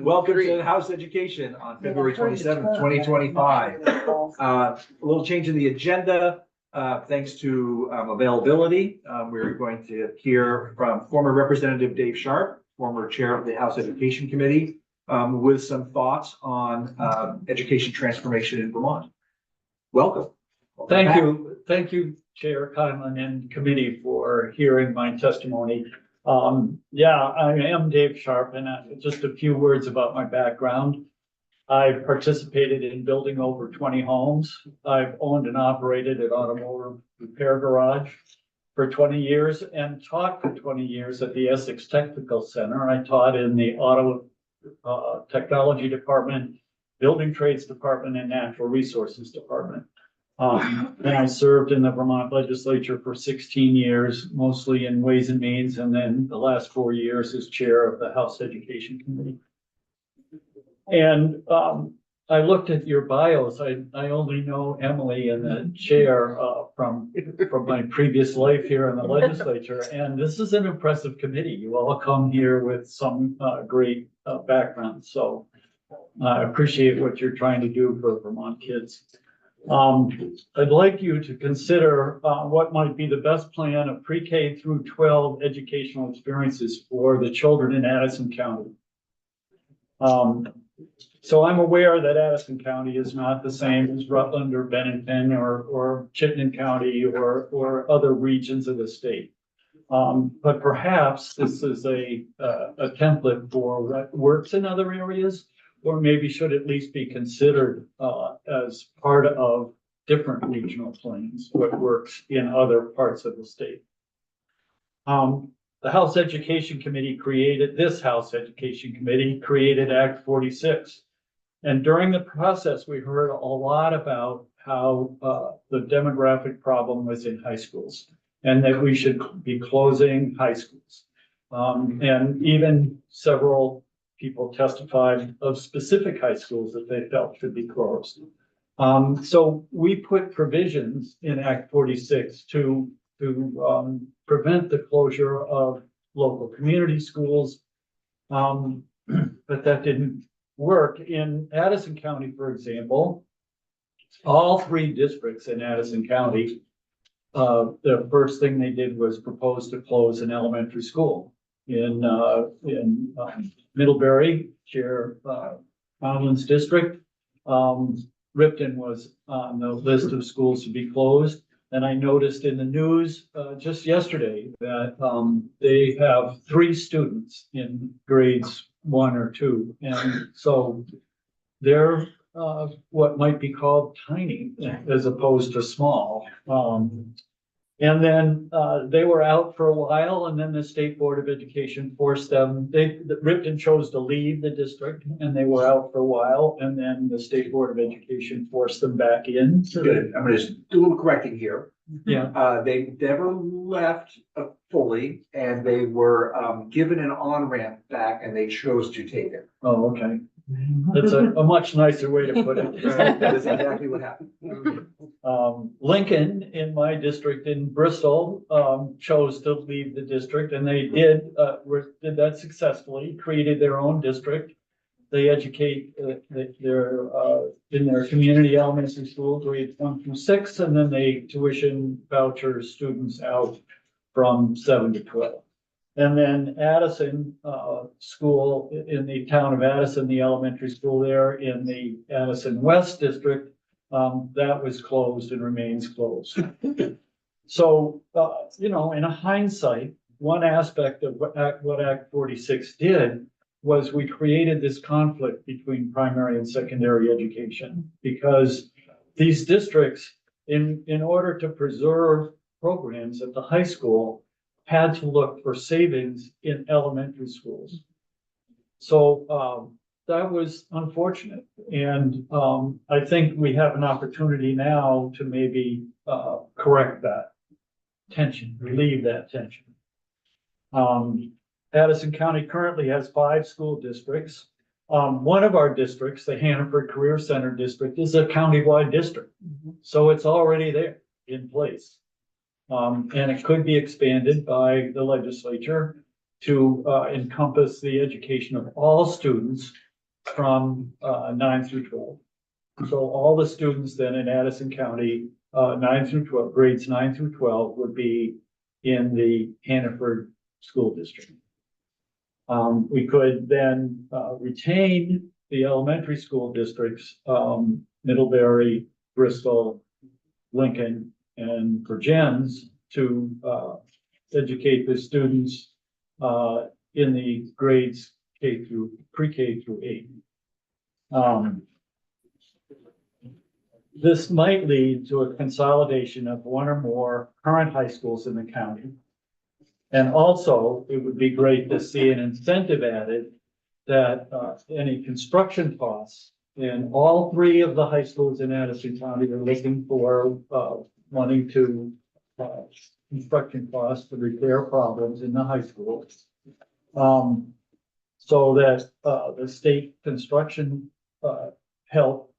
Welcome to the House Education on February 27th, 2025. A little change in the agenda, thanks to availability. We're going to hear from former Representative Dave Sharp, former chair of the House Education Committee, with some thoughts on education transformation in Vermont. Welcome. Thank you. Thank you, Chair Kyman and committee for hearing my testimony. I am Dave Sharp, and just a few words about my background. I've participated in building over 20 homes. I've owned and operated an automotive repair garage for 20 years and taught for 20 years at the Essex Technical Center. I taught in the auto technology department, building trades department, and natural resources department. And I served in the Vermont legislature for 16 years, mostly in Ways and Means, and then the last 4 years as chair of the House Education Committee. And I looked at your bios. I only know Emily and the chair from my previous life here in the legislature. And this is an impressive committee. You all come here with some great background. So I appreciate what you're trying to do for Vermont kids. I'd like you to consider what might be the best plan of pre-K through 12 educational experiences for the children in Addison County. So I'm aware that Addison County is not the same as Rutland or Bennington or Chittenden County or other regions of the state. But perhaps this is a template for what works in other areas, or maybe should at least be considered as part of different regional plans, what works in other parts of the state. The House Education Committee created Act 46. And during the process, we heard a lot about how the demographic problem was in high schools and that we should be closing high schools. And even several people testified of specific high schools that they felt should be closed. So we put provisions in Act 46 to prevent the closure of local community schools, but that didn't work. In Addison County, for example, all 3 districts in Addison County, the first thing they did was propose to close an elementary school in Middlebury, Chair Conlon's district. Ripton was on the list of schools to be closed. And I noticed in the news just yesterday that they have 3 students in grades 1 or 2. And so they're what might be called tiny as opposed to small. And then they were out for a while, and then the State Board of Education forced them. Ripton chose to leave the district, and they were out for a while, and then the State Board of Education forced them back in. Good. I'm going to do a little correcting here. Yeah. They never left fully, and they were given an on-ramp back, and they chose to take it. Oh, okay. That's a much nicer way to put it. That is exactly what happened. Lincoln, in my district in Bristol, chose to leave the district, and they did that successfully, created their own district. They educate in their community elementary school, grades 1 through 6, and then they tuition voucher students out from 7 to 12. And then Addison School in the town of Addison, the elementary school there in the Addison West District, that was closed and remains closed. So, in hindsight, one aspect of what Act 46 did was we created this conflict between primary and secondary education, because these districts, in order to preserve programs at the high school, had to look for savings in elementary schools. So that was unfortunate. And I think we have an opportunity now to maybe correct that tension, relieve that tension. Addison County currently has 5 school districts. One of our districts, the Hannaford Career Center district, is a countywide district. So it's already there in place. And it could be expanded by the legislature to encompass the education of all students from 9 through 12. So all the students then in Addison County, 9 through 12, grades 9 through 12 would be in the Hannaford School District. We could then retain the elementary school districts, Middlebury, Bristol, Lincoln, and Virgins to educate the students in the grades pre-K through 8. This might lead to a consolidation of one or more current high schools in the county. And also, it would be great to see an incentive added that any construction costs in all 3 of the high schools in Addison County are looking for money to construction costs to repair problems in the high schools. So that the state construction help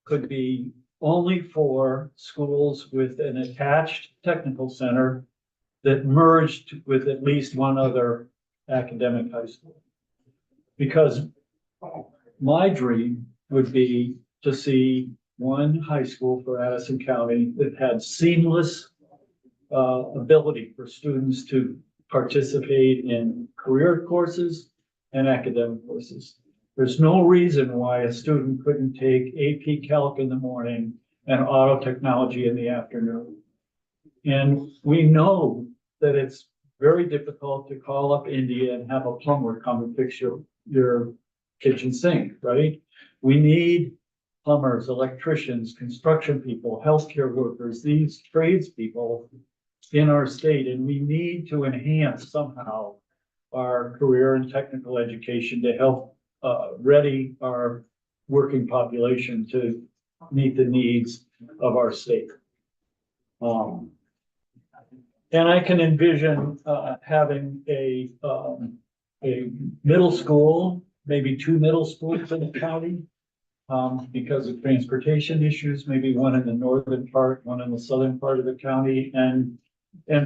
could be only for schools with an attached technical center that merged with at least one other academic high school. Because my dream would be to see one high school for Addison County that had seamless ability for students to participate in career courses and academic courses. There's no reason why a student couldn't take AP Calc in the morning and auto technology in the afternoon. And we know that it's very difficult to call up India and have a plumber come and fix your kitchen sink, right? We need plumbers, electricians, construction people, healthcare workers, these tradespeople in our state, and we need to enhance somehow our career and technical education to help ready our working population to meet the needs of our state. And I can envision having a middle school, maybe 2 middle schools in the county because of transportation issues, maybe one in the northern part, one in the southern part of the county, and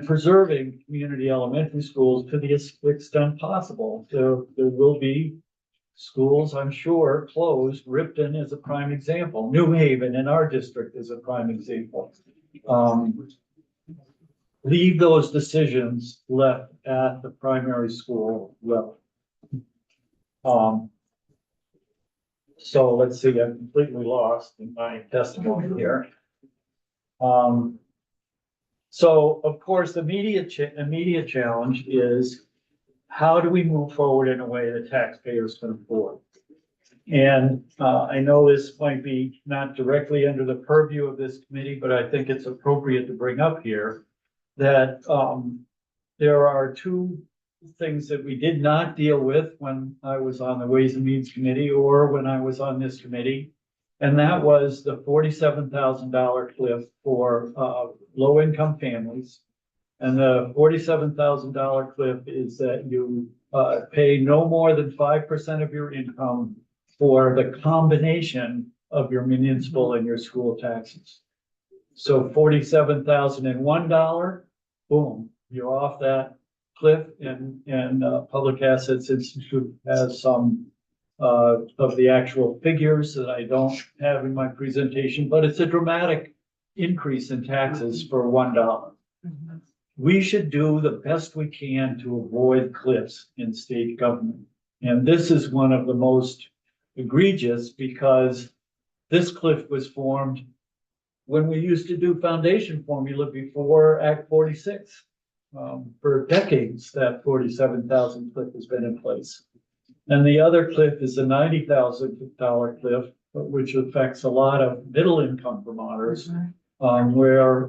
preserving community elementary schools to the extent possible. There will be schools, I'm sure, closed. Ripton is a prime example. New Haven in our district is a prime example. Leave those decisions left at the primary school level. So let's see, I'm completely lost in my testimony here. So of course, the immediate challenge is how do we move forward in a way that taxpayers can afford? And I know this might be not directly under the purview of this committee, but I think it's appropriate to bring up here that there are 2 things that we did not deal with when I was on the Ways and Means Committee or when I was on this committee. And that was the $47,000 cliff for low-income families. And the $47,000 cliff is that you pay no more than 5% of your income for the combination of your municipal and your school taxes. So $47,001, boom, you're off that cliff, and Public Assets Institute has some of the actual figures that I don't have in my presentation, but it's a dramatic increase in taxes for $1. We should do the best we can to avoid cliffs in state government. And this is one of the most egregious because this cliff was formed when we used to do foundation formula before Act 46. For decades, that 47,000 cliff has been in place. And the other cliff is a $90,000 cliff, which affects a lot of middle income Vermonters, where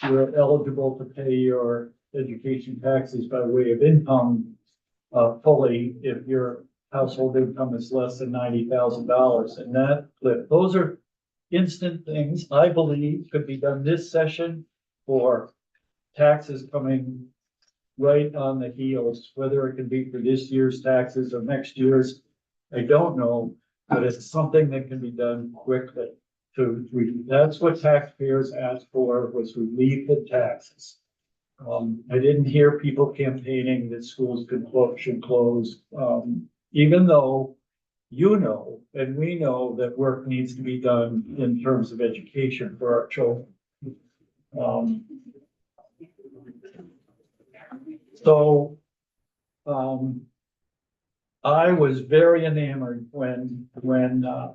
you're eligible to pay your education taxes by way of income fully if your household income is less than $90,000. And that cliff, those are instant things I believe could be done this session for taxes coming right on the heels, whether it can be for this year's taxes or next year's, I don't know, but it's something that can be done quickly. That's what taxpayers asked for, was relief of taxes. I didn't hear people campaigning that schools should close, even though you know, and we know that work needs to be done in terms of education for our children. Um, so, I was very enamored when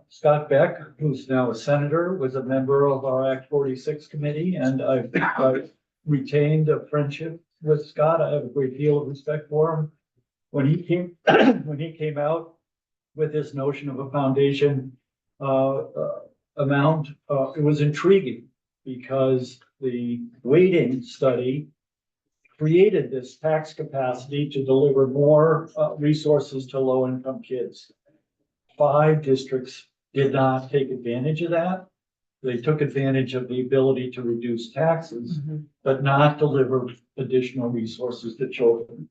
Scott Beck, who's now a senator, was a member of our Act 46 committee, and I retained a friendship with Scott. I have a great deal of respect for him. When he came, when he came out with this notion of a foundation amount, it was intriguing because the weighting study created this tax capacity to deliver more resources to low-income kids. 5 districts did not take advantage of that. They took advantage of the ability to reduce taxes, but not deliver additional resources to children.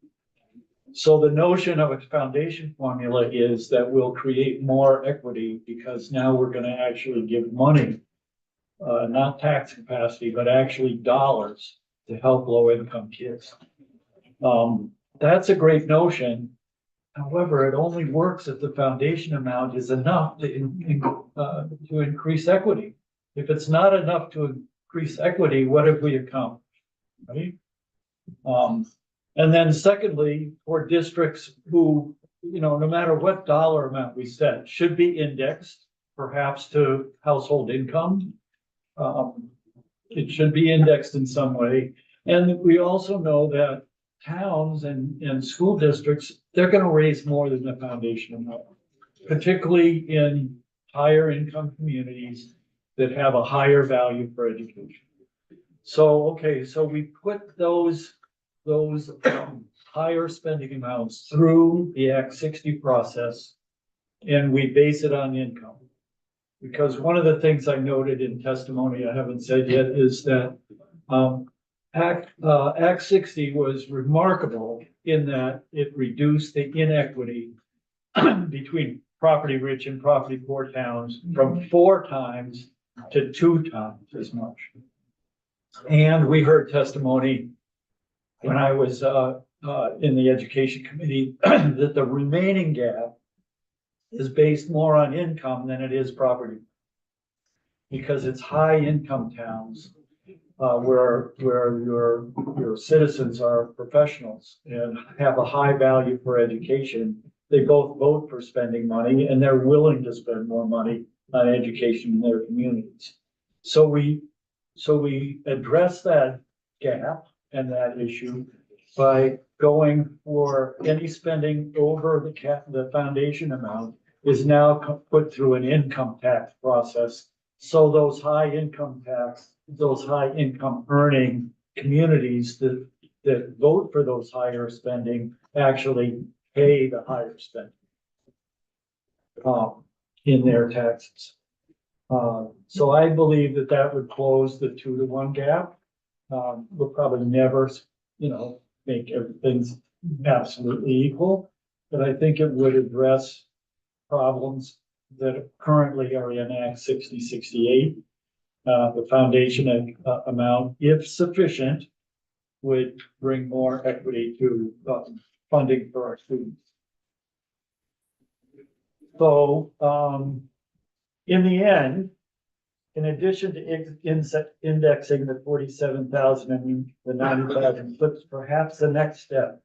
So the notion of a foundation formula is that we'll create more equity because now we're going to actually give money, not tax capacity, but actually dollars to help low-income kids. That's a great notion. However, it only works if the foundation amount is enough to increase equity. If it's not enough to increase equity, what have we accomplished, right? And then secondly, for districts who, no matter what dollar amount we set, should be indexed perhaps to household income. It should be indexed in some way. And we also know that towns and school districts, they're going to raise more than the foundation amount, particularly in higher income communities that have a higher value for education. So, okay, so we put those higher spending amounts through the Act 60 process, and we base it on income. Because one of the things I noted in testimony I haven't said yet is that Act 60 was remarkable in that it reduced the inequity between property rich and property poor towns from 4 times to 2 times as much. And we heard testimony when I was in the education committee that the remaining gap is based more on income than it is property. Because it's high income towns where your citizens are professionals and have a high value for education. They both vote for spending money and they're willing to spend more money on education in their communities. So we address that gap and that issue by going for any spending over the foundation amount is now put through an income tax process. So those high income earning communities that vote for those higher spending actually pay the higher spending in their taxes. So I believe that would close the 2-to-1 gap. We'll probably never, make everything absolutely equal, but I think it would address problems that currently are in Act 6068. The foundation amount, if sufficient, would bring more equity to funding for our students. So, in the end, in addition to indexing the 47,000 and the 90,000 flips, perhaps the next step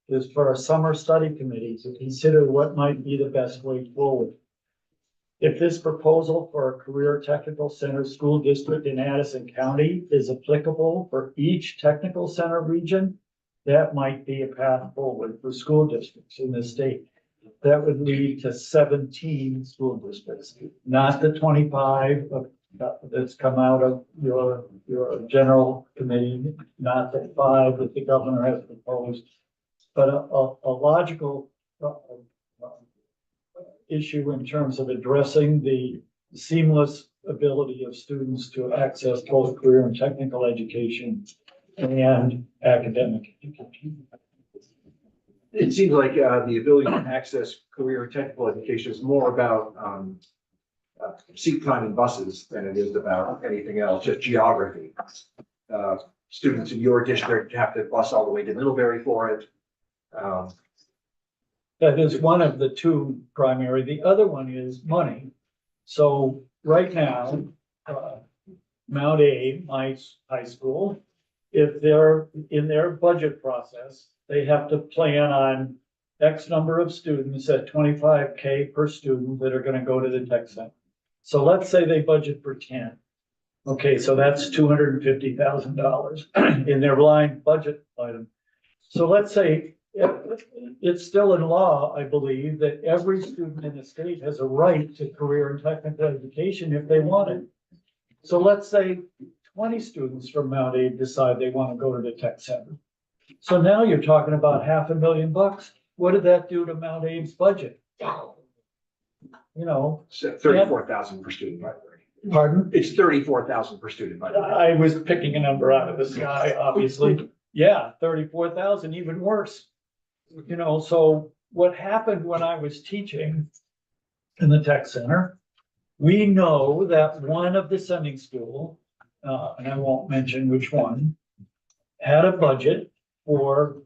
is for a summer study committee to consider what might be the best way forward. If this proposal for a career technical center school district in Addison County is applicable for each technical center region, that might be a path forward for school districts in the state. That would lead to 17 school districts, not the 25 that's come out of your general committee, not the 5 that the governor has proposed, but a logical issue in terms of addressing the seamless ability of students to access both career and technical education and academic education. It seems like the ability to access career and technical education is more about seat time in buses than it is about anything else, just geography. students in your district have to bus all the way to Middlebury for it. That is one of the two primary. The other one is money. So right now, Mount A, my high school, if they're in their budget process, they have to plan on X number of students at 25K per student that are gonna go to the tech center. So let's say they budget for 10. Okay, so that's $250,000 in their line budget item. So let's say it's still in law, I believe, that every student in the state has a right to career and technical education if they want it. So let's say 20 students from Mount A decide they want to go to the tech center. So now you're talking about $500,000. What did that do to Mount A's budget? You know, 34,000 per student, by the way. pardon? It's 34,000 per student, by the way. I was picking a number out of the sky, obviously. Yeah, 34,000, even worse. You know, so what happened when I was teaching in the tech center, we know that one of the sending school, and I won't mention which one, had a budget for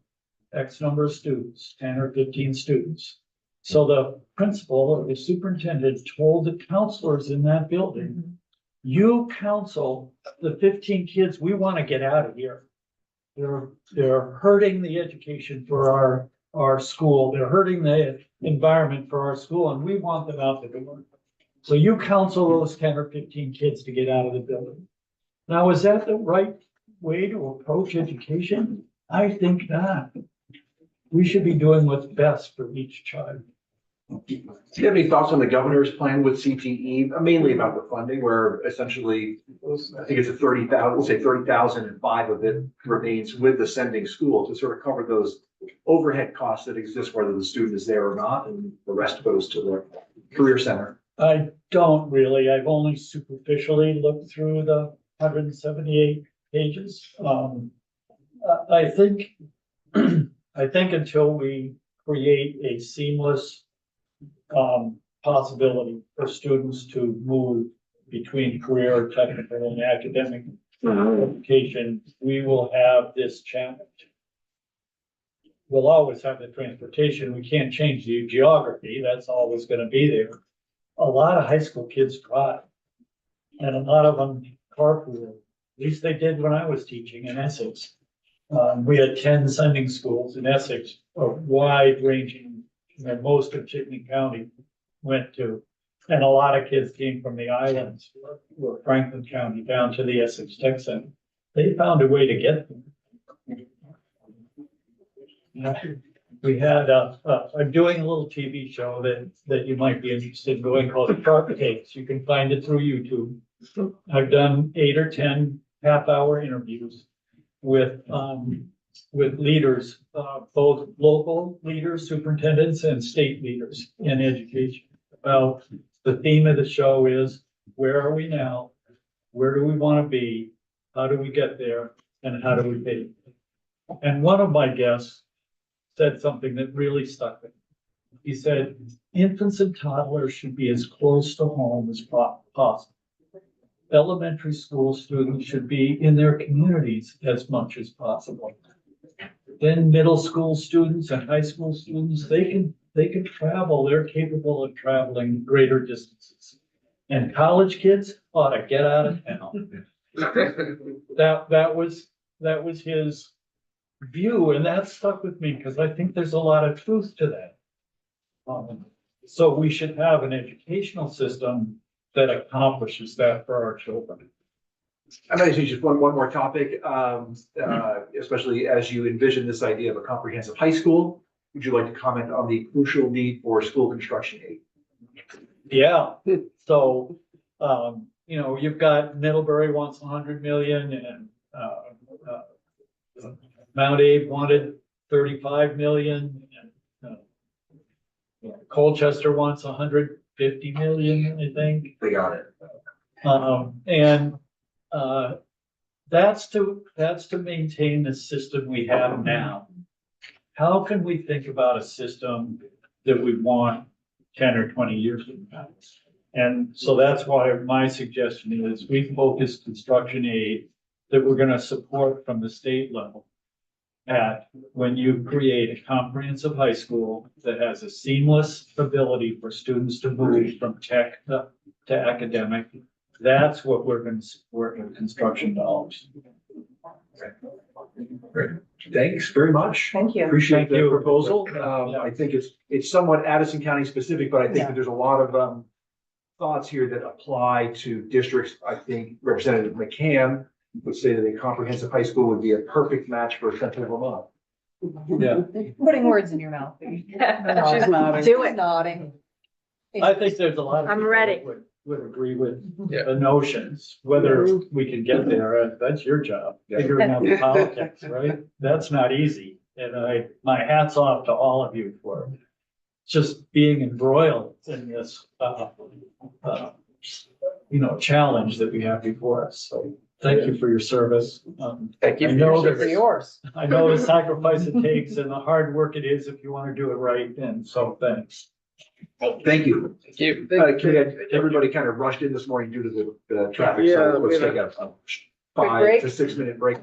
X number of students, 10 or 15 students. So the principal or the superintendent told the counselors in that building, you counsel the 15 kids we want to get out of here. They're hurting the education for our school. They're hurting the environment for our school, and we want them out the door. So you counsel those 10 or 15 kids to get out of the building. Now, is that the right way to approach education? I think not. We should be doing what's best for each child. Do you have any thoughts on the governor's plan with CTE, mainly about the funding, where essentially, I think it's a 30,000, we'll say 30,000 and 5 of it remains with the sending school to sort of cover those overhead costs that exist, whether the student is there or not, and the rest goes to the career center. I don't really. I've only superficially looked through the 178 pages. I think until we create a seamless possibility for students to move between career, technical, and academic education, we will have this challenge. We'll always have the transportation. We can't change the geography. That's always going to be there. A lot of high school kids drive, and a lot of them carpool. At least they did when I was teaching in Essex. We had 10 sending schools in Essex, of wide ranging, that most of Chittenden County went to. And a lot of kids came from the islands, or Franklin County, down to the Essex Tech Center. They found a way to get them. We had, I'm doing a little TV show that you might be interested in going called Shark Takes. You can find it through YouTube. I've done 8 or 10 half-hour interviews with leaders, both local leaders, superintendents, and state leaders in education. About the theme of the show is, where are we now? Where do we want to be? How do we get there? And how do we be? And one of my guests said something that really stuck with me. He said, infants and toddlers should be as close to home as possible. Elementary school students should be in their communities as much as possible. Then middle school students and high school students, they can travel. They're capable of traveling greater distances. And college kids ought to get out of town. That was his view, and that stuck with me because I think there's a lot of truth to that. So we should have an educational system that accomplishes that for our children. I'm going to say just one more topic, especially as you envision this idea of a comprehensive high school. Would you like to comment on the crucial need for school construction aid? Yeah, so, you've got Middlebury wants 100 million, and Mount Abe wanted 35 million, and Colchester wants 150 million, I think. They got it. That's to maintain the system we have now. How can we think about a system that we want 10 or 20 years from now? And so that's why my suggestion is we focus construction aid that we're gonna support from the state level. When you create a comprehensive high school that has a seamless ability for students to move from tech to academic, that's what we're gonna support with construction dollars. Great. Thanks very much. Thank you. Appreciate Thank the you. proposal. Yeah. I think it's somewhat Addison County specific, but I think Yeah. that there's a lot of, thoughts here that apply to districts. I think Representative McCann would say that a comprehensive high school would be a perfect match for Central Vermont. Yeah. Putting words in your mouth. She's nodding. Do it. Nodding. I think there's a lot of. I'm people ready. that Would agree with Yeah. the notions, whether we can get there, that's your job, figuring out the politics, right? That's not easy, and my hat's off to all of you for just being embroiled in this, challenge that we have before us, so thank you for your service. Thank you I for know your that- service. Yours. I know the sacrifice it takes and the hard work it is if you want to do it right, and so thanks. Thank you. Thank you. Everybody kind of rushed in this morning due to the traffic, Yeah, so we let's have take a break? 5 to 6 minute break.